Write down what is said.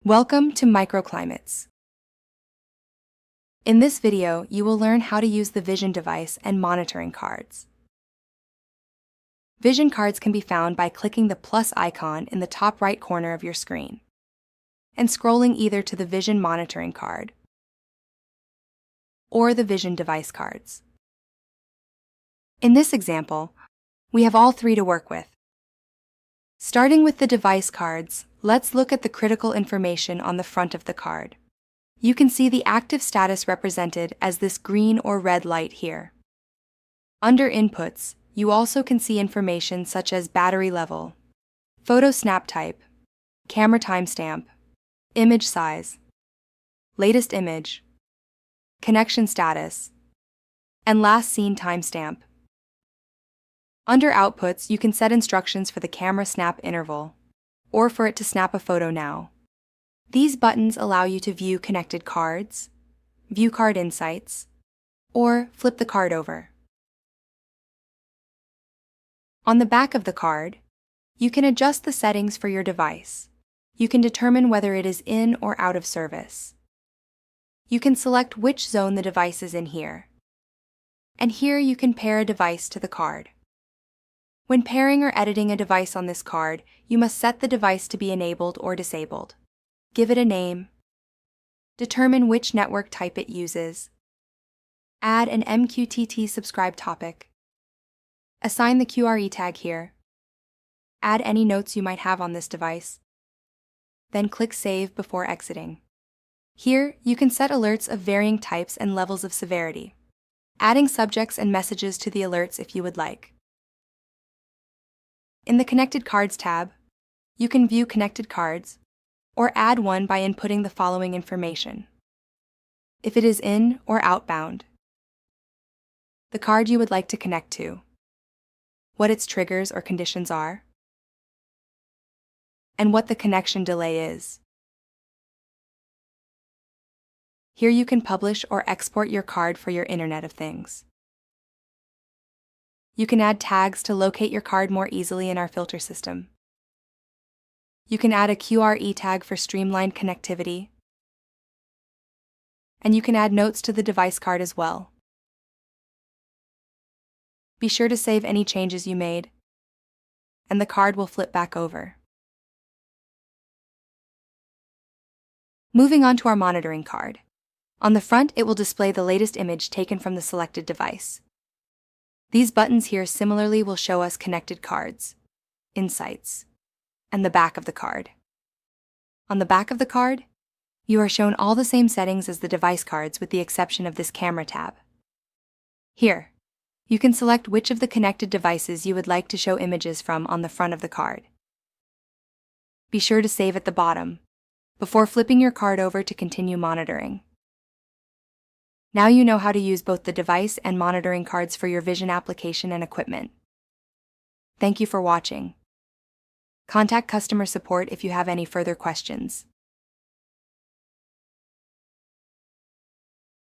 Welcome to Microclimates. In this video, you will learn how to use the Vision device and monitoring cards. Vision cards can be found by clicking the plus icon in the top right corner of your screen and scrolling either to the Vision monitoring card or the Vision device cards. In this example, we have all three to work with. Starting with the device cards, let's look at the critical information on the front of the card. You can see the active status represented as this green or red light here. Under Inputs, you also can see information such as battery level, photo snap type, camera timestamp, image size, latest image, connection status, and last seen timestamp. Under Outputs, you can set instructions for the camera snap interval, or for it to snap a photo now. These buttons allow you to view connected cards, view card insights, or flip the card over. On the back of the card, you can adjust the settings for your device. You can determine whether it is in or out of service. You can select which zone the device is in here. And here you can pair a device to the card. When pairing or editing a device on this card, you must set the device to be enabled or disabled. Give it a name. Determine which network type it uses. Add an MQTT subscribe topic. Assign the QRE tag here. Add any notes you might have on this device. Then click Save before exiting. Here, you can set alerts of varying types and levels of severity, adding subjects and messages to the alerts if you would like. In the Connected Cards tab, you can view connected cards or add one by inputting the following information. If it is in or outbound, the card you would like to connect to, what its triggers or conditions are, and what the connection delay is. Here you can publish or export your card for your Internet of Things. You can add tags to locate your card more easily in our filter system. You can add a QRE tag for streamlined connectivity. And you can add notes to the device card as well. Be sure to save any changes you made, and the card will flip back over. Moving on to our monitoring card. On the front, it will display the latest image taken from the selected device. These buttons here similarly will show us connected cards, insights, and the back of the card. On the back of the card, you are shown all the same settings as the device cards with the exception of this camera tab. Here, you can select which of the connected devices you would like to show images from on the front of the card. Be sure to save at the bottom, before flipping your card over to continue monitoring. Now you know how to use both the device and monitoring cards for your Vision application and equipment. Thank you for watching. Contact customer support if you have any further questions.